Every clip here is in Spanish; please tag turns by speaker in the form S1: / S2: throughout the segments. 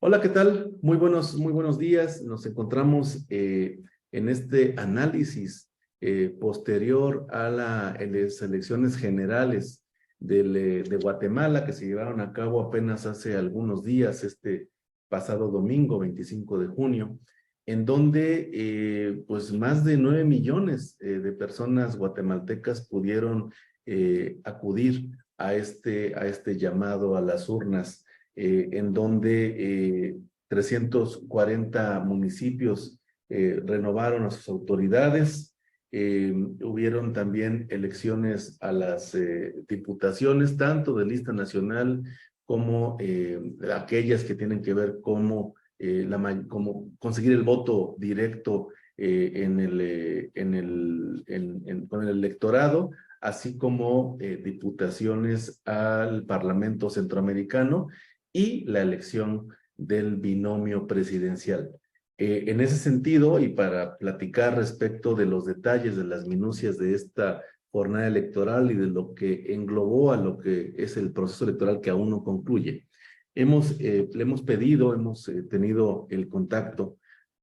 S1: Hola, ¿qué tal? Muy buenos días. Nos encontramos en este análisis posterior a las elecciones generales de Guatemala que se llevaron a cabo apenas hace algunos días, este pasado domingo, 25 de junio, en donde pues más de 9 millones de personas guatemaltecas pudieron acudir a este llamado a las urnas en donde 340 municipios renovaron a sus autoridades. Hubieron también elecciones a las diputaciones, tanto de lista nacional como aquellas que tienen que ver como conseguir el voto directo con el electorado, así como diputaciones al Parlamento Centroamericano y la elección del binomio presidencial. En ese sentido, y para platicar respecto de los detalles, de las minucias de esta jornada electoral y de lo que englobó a lo que es el proceso electoral que aún no concluye, le hemos pedido, hemos tenido el contacto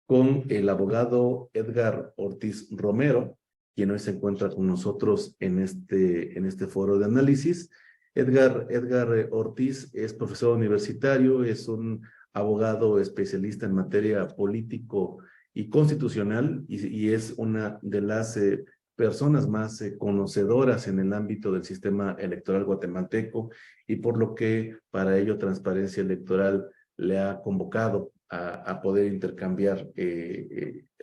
S1: con el abogado Edgar Ortiz Romero, quien hoy se encuentra con nosotros en este foro de análisis. Edgar Ortiz es profesor universitario, es un abogado especialista en materia político y constitucional y es una de las personas más conocedoras en el ámbito del sistema electoral guatemalteco y por lo que para ello Transparencia Electoral le ha convocado a poder intercambiar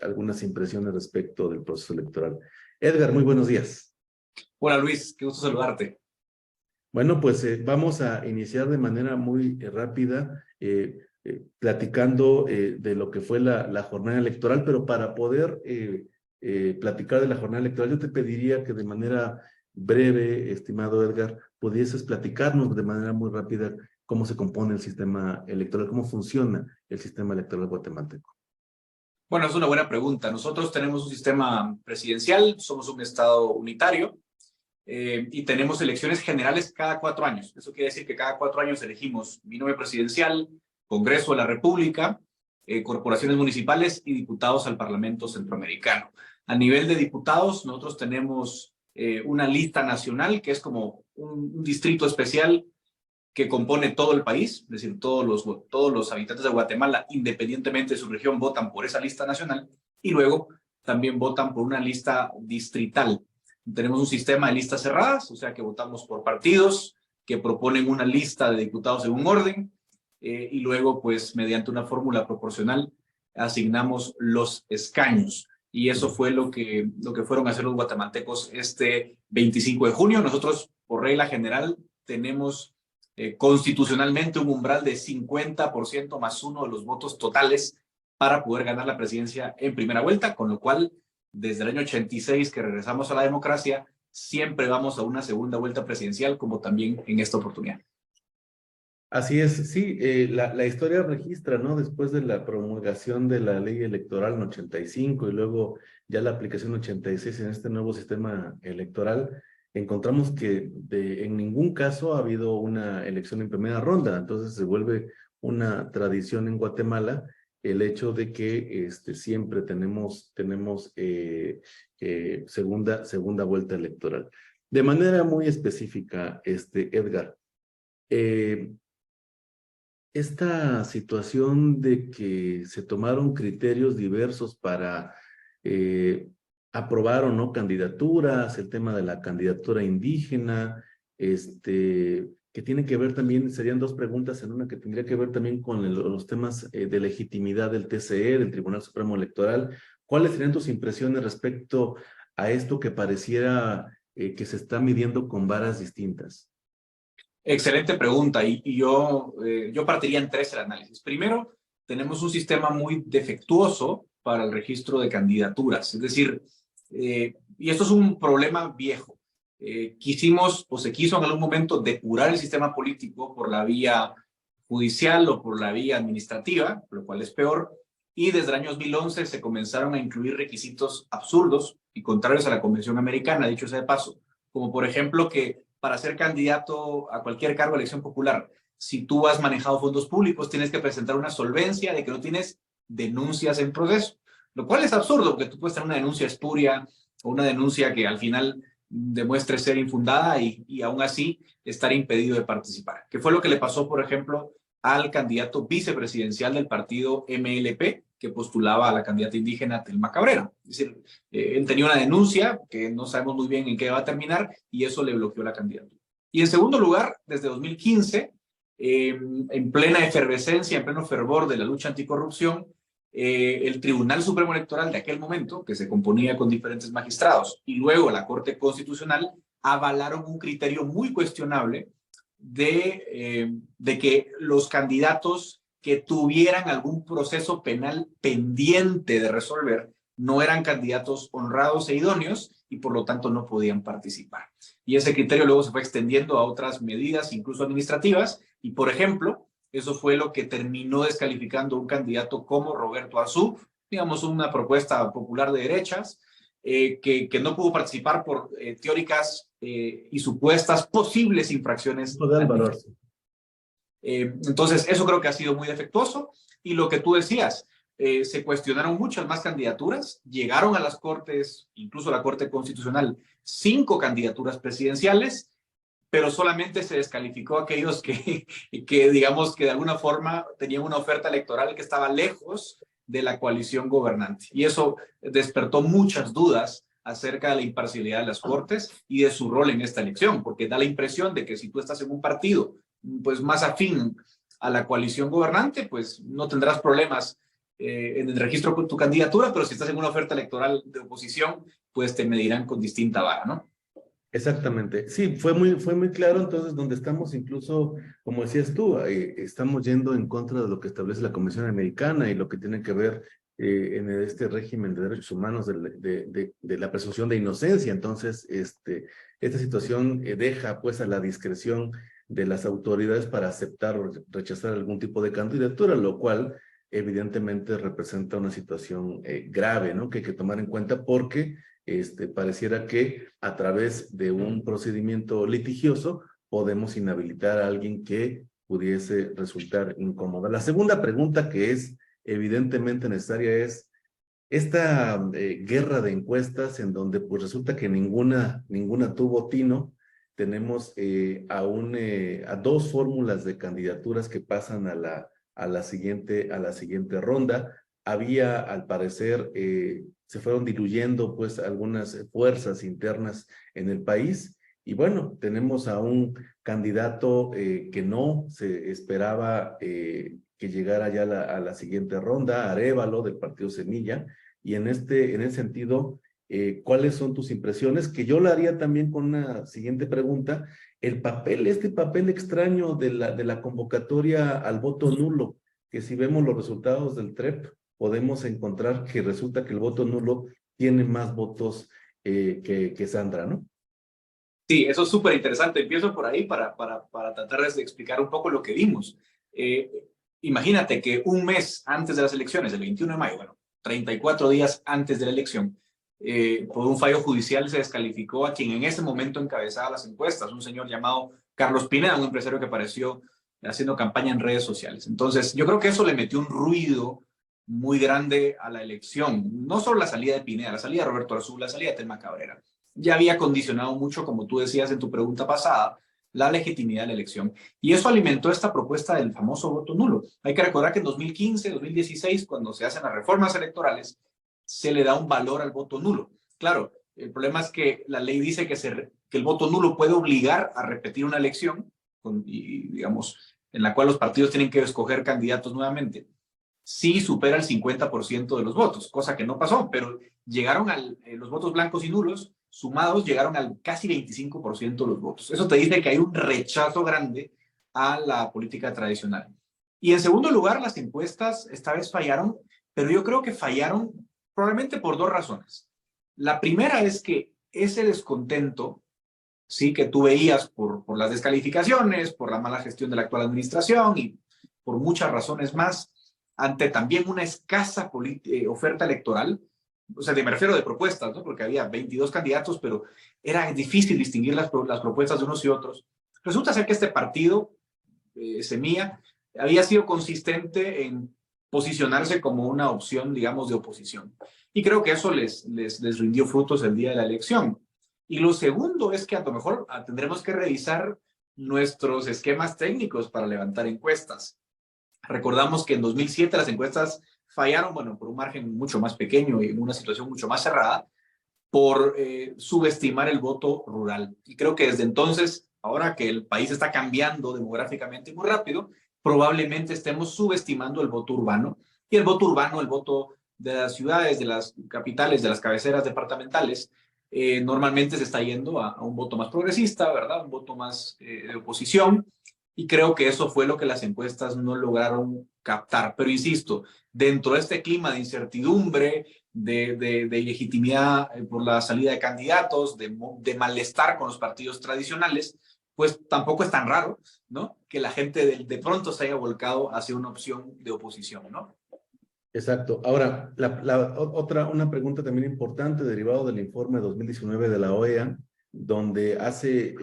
S1: algunas impresiones respecto del proceso electoral. Edgar, muy buenos días.
S2: Hola Luis, qué gusto saludarte.
S1: Bueno, pues vamos a iniciar de manera muy rápida platicando de lo que fue la jornada electoral, pero para poder platicar de la jornada electoral, yo te pediría que de manera breve, estimado Edgar, pudieses platicarnos de manera muy rápida cómo se compone el sistema electoral, cómo funciona el sistema electoral guatemalteco.
S2: Bueno, es una buena pregunta. Nosotros tenemos un sistema presidencial, somos un estado unitario y tenemos elecciones generales cada 4 años. Eso quiere decir que cada 4 años elegimos binomio presidencial, Congreso de la República, corporaciones municipales y diputados al Parlamento Centroamericano. A nivel de diputados, nosotros tenemos una lista nacional que es como un distrito especial que compone todo el país, es decir, todos los habitantes de Guatemala, independientemente de su región, votan por esa lista nacional y luego también votan por una lista distrital. Tenemos un sistema de listas cerradas, o sea que votamos por partidos que proponen una lista de diputados en un orden y luego, pues, mediante una fórmula proporcional, asignamos los escaños. Y eso fue lo que fueron a hacer los guatemaltecos este 25 de junio. Nosotros, por regla general, tenemos constitucionalmente un umbral de 50% más 1 de los votos totales para poder ganar la presidencia en primera vuelta, con lo cual, desde el año 86 que regresamos a la democracia, siempre vamos a una segunda vuelta presidencial, como también en esta oportunidad.
S1: Así es, sí, la historia registra, ¿no? Después de la promulgación de la ley electoral en 85 y luego ya la aplicación 86 en este nuevo sistema electoral, encontramos que en ningún caso ha habido una elección en primera ronda, entonces se vuelve una tradición en Guatemala el hecho de que siempre tenemos segunda vuelta electoral. De manera muy específica, Edgar, esta situación de que se tomaron criterios diversos para aprobar o no candidaturas, el tema de la candidatura indígena, que tiene que ver también, serían dos preguntas en una que tendría que ver también con los temas de legitimidad del TCE, del Tribunal Supremo Electoral. ¿Cuáles serían tus impresiones respecto a esto que pareciera que se está midiendo con varas distintas?
S2: Excelente pregunta y yo partiría en 3 el análisis. Primero, tenemos un sistema muy defectuoso para el registro de candidaturas, es decir, y esto es un problema viejo. Quisimos o se quiso en algún momento depurar el sistema político por la vía judicial o por la vía administrativa, lo cual es peor, y desde el año 2011 se comenzaron a incluir requisitos absurdos y contrarios a la Convención Americana, dicho sea de paso, como por ejemplo que para ser candidato a cualquier cargo de elección popular si tú has manejado fondos públicos, tienes que presentar una solvencia de que no tienes denuncias en proceso, lo cual es absurdo, porque tú puedes tener una denuncia espuria o una denuncia que al final demuestre ser infundada y aún así estar impedido de participar. ¿Qué fue lo que le pasó, por ejemplo, al candidato vicepresidencial del partido MLP, que postulaba a la candidata indígena Telma Cabrera? Es decir, él tenía una denuncia que no sabemos muy bien en qué va a terminar y eso le bloqueó la candidatura. Y en segundo lugar, desde 2015, en plena efervescencia, en pleno fervor de la lucha anticorrupción, el Tribunal Supremo Electoral de aquel momento, que se componía con diferentes magistrados, y luego la Corte Constitucional, avalaron un criterio muy cuestionable de que los candidatos que tuvieran algún proceso penal pendiente de resolver no eran candidatos honrados e idóneos y por lo tanto no podían participar. Y ese criterio luego se fue extendiendo a otras medidas, incluso administrativas, y por ejemplo, eso fue lo que terminó descalificando a un candidato como Roberto Arzú, digamos una propuesta popular de derechas, que no pudo participar por teóricas y supuestas posibles infracciones. Entonces, eso creo que ha sido muy defectuoso. Y lo que tú decías, se cuestionaron muchas más candidaturas, llegaron a las cortes, incluso a la Corte Constitucional, 5 candidaturas presidenciales, pero solamente se descalificó a aquellos que digamos que de alguna forma tenían una oferta electoral que estaba lejos de la coalición gobernante. Y eso despertó muchas dudas acerca de la imparcialidad de las cortes y de su rol en esta elección, porque da la impresión de que si tú estás en un partido pues más afín a la coalición gobernante, pues no tendrás problemas en el registro con tu candidatura, pero si estás en una oferta electoral de oposición, pues te medirán con distinta vara, ¿no?
S1: Exactamente. Sí, fue muy claro entonces donde estamos incluso, como decías tú, estamos yendo en contra de lo que establece la Convención Americana y lo que tiene que ver en este régimen de derechos humanos de la presunción de inocencia. Entonces, esta situación deja pues a la discreción de las autoridades para aceptar o rechazar algún tipo de candidatura, lo cual evidentemente representa una situación grave, ¿no? Que hay que tomar en cuenta porque pareciera que a través de un procedimiento litigioso podemos inhabilitar a alguien que pudiese resultar incómoda. La segunda pregunta que es evidentemente necesaria es esta guerra de encuestas en donde pues resulta que ninguna tuvo tino. Tenemos a 2 fórmulas de candidaturas que pasan a la siguiente ronda. Había, al parecer, se fueron diluyendo pues algunas fuerzas internas en el país y bueno, tenemos a un candidato que no se esperaba que llegara ya a la siguiente ronda, Arévalo del partido Semilla, y en ese sentido, ¿cuáles son tus impresiones? Que yo lo haría también con una siguiente pregunta, este papel extraño de la convocatoria al voto nulo, que si vemos los resultados del TREP, podemos encontrar que resulta que el voto nulo tiene más votos que Sandra, ¿no?
S2: Sí, eso es súper interesante. Empiezo por ahí para tratar de explicar un poco lo que vimos. Imagínate que un mes antes de las elecciones, el 21 de mayo, bueno, 34 días antes de la elección, por un fallo judicial se descalificó a quien en ese momento encabezaba las encuestas, un señor llamado Carlos Pineda, un empresario que apareció haciendo campaña en redes sociales. Entonces, yo creo que eso le metió un ruido muy grande a la elección. No solo la salida de Pineda, la salida de Roberto Arzú, la salida de Telma Cabrera. Ya había condicionado mucho, como tú decías en tu pregunta pasada, la legitimidad de la elección. Y eso alimentó esta propuesta del famoso voto nulo. Hay que recordar que en 2015, 2016, cuando se hacen las reformas electorales, se le da un valor al voto nulo. Claro, el problema es que la ley dice que el voto nulo puede obligar a repetir una elección, digamos, en la cual los partidos tienen que escoger candidatos nuevamente, si supera el 50% de los votos, cosa que no pasó, pero llegaron los votos blancos y nulos sumados llegaron al casi 25% de los votos. Eso te dice que hay un rechazo grande a la política tradicional. Y en segundo lugar, las encuestas esta vez fallaron, pero yo creo que fallaron probablemente por 2 razones. La primera es que ese descontento, sí, que tú veías por las descalificaciones, por la mala gestión de la actual administración y por muchas razones más, ante también una escasa oferta electoral, o sea, me refiero de propuestas, ¿no? Porque había 22 candidatos, pero era difícil distinguir las propuestas de unos y otros. Resulta ser que este partido Semilla, había sido consistente en posicionarse como una opción, digamos, de oposición. Y creo que eso les rindió frutos el día de la elección. Y lo segundo es que a lo mejor tendremos que revisar nuestros esquemas técnicos para levantar encuestas. Recordamos que en 2007 las encuestas fallaron, bueno, por un margen mucho más pequeño y en una situación mucho más cerrada, por subestimar el voto rural. Y creo que desde entonces, ahora que el país está cambiando demográficamente muy rápido, probablemente estemos subestimando el voto urbano. Y el voto urbano, el voto de las ciudades, de las capitales, de las cabeceras departamentales, normalmente se está yendo a un voto más progresista, ¿verdad? Un voto más de oposición. Y creo que eso fue lo que las encuestas no lograron captar. Pero insisto, dentro de este clima de incertidumbre, de ilegitimidad por la salida de candidatos, de malestar con los partidos tradicionales, pues tampoco es tan raro, ¿no? Que la gente de pronto se haya volcado hacia una opción de oposición, ¿no?
S1: Exacto. Ahora, una pregunta también importante derivado del informe 2019 de la OEA, donde hace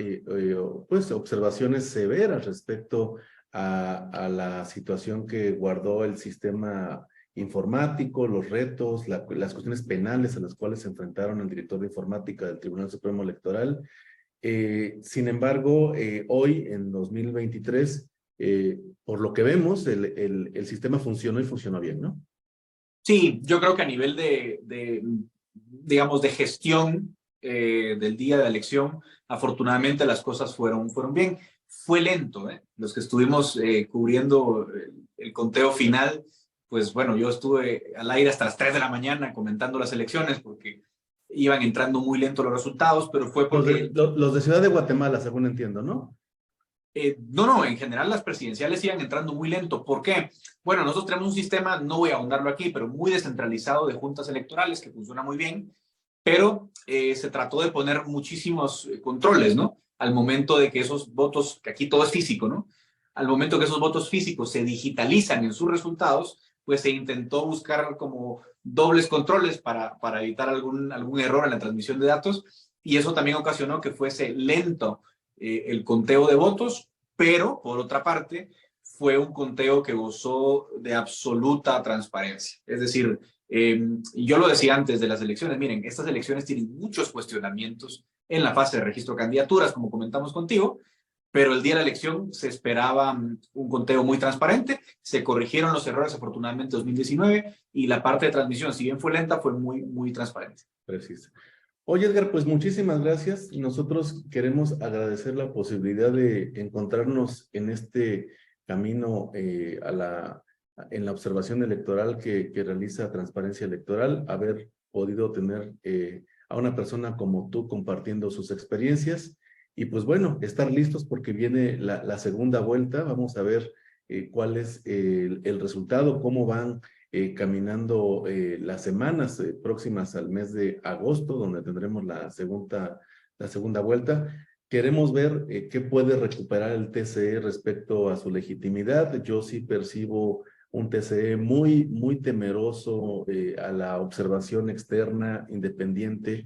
S1: pues observaciones severas respecto a la situación que guardó el sistema informático, los retos, las cuestiones penales a las cuales se enfrentaron el director de informática del Tribunal Supremo Electoral. Sin embargo, hoy, en 2023, por lo que vemos, el sistema funcionó y funcionó bien, ¿no?
S2: Sí, yo creo que a nivel digamos, de gestión del día de la elección, afortunadamente las cosas fueron bien. Fue lento, ¿eh? Los que estuvimos cubriendo el conteo final, pues bueno, yo estuve al aire hasta las 3 de la mañana comentando las elecciones porque iban entrando muy lento los resultados, pero fue porque...
S1: Los de Ciudad de Guatemala, según entiendo, ¿no?
S2: No, en general las presidenciales iban entrando muy lento. ¿Por qué? Bueno, nosotros tenemos un sistema, no voy a ahondarlo aquí, pero muy descentralizado de juntas electorales que funciona muy bien, pero se trató de poner muchísimos controles, ¿no? Al momento de que esos votos, que aquí todo es físico, ¿no? Al momento que esos votos físicos se digitalizan en sus resultados, pues se intentó buscar como dobles controles para evitar algún error en la transmisión de datos y eso también ocasionó que fuese lento el conteo de votos, pero por otra parte fue un conteo que gozó de absoluta transparencia. Es decir, yo lo decía antes de las elecciones, miren, estas elecciones tienen muchos cuestionamientos en la fase de registro de candidaturas, como comentamos contigo, pero el día de la elección se esperaba un conteo muy transparente, se corrigieron los errores afortunadamente en 2019 y la parte de transmisión, si bien fue lenta, fue muy transparente.
S1: Preciso. Oye, Edgar, pues muchísimas gracias. Nosotros queremos agradecer la posibilidad de encontrarnos en este camino en la observación electoral que realiza Transparencia Electoral, haber podido tener a una persona como tú compartiendo sus experiencias y pues bueno, estar listos porque viene la segunda vuelta. Vamos a ver cuál es el resultado, cómo van caminando las semanas próximas al mes de agosto, donde tendremos la segunda vuelta. Queremos ver qué puede recuperar el TCE respecto a su legitimidad. Yo sí percibo un TCE muy temeroso a la observación externa, independiente,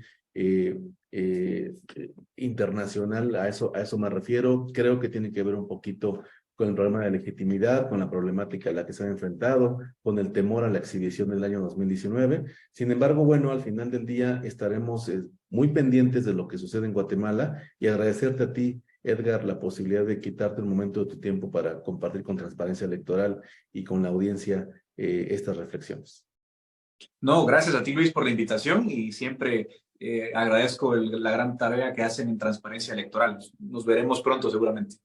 S1: internacional, a eso me refiero. Creo que tiene que ver un poquito con el problema de legitimidad, con la problemática a la que se han enfrentado, con el temor a la exhibición del año 2019. Sin embargo, bueno, al final del día estaremos muy pendientes de lo que sucede en Guatemala y agradecerte a ti, Edgar, la posibilidad de quitarte un momento de tu tiempo para compartir con Transparencia Electoral y con la audiencia estas reflexiones.
S2: No, gracias a ti, Luis, por la invitación y siempre agradezco la gran tarea que hacen en Transparencia Electoral. Nos veremos pronto, seguramente.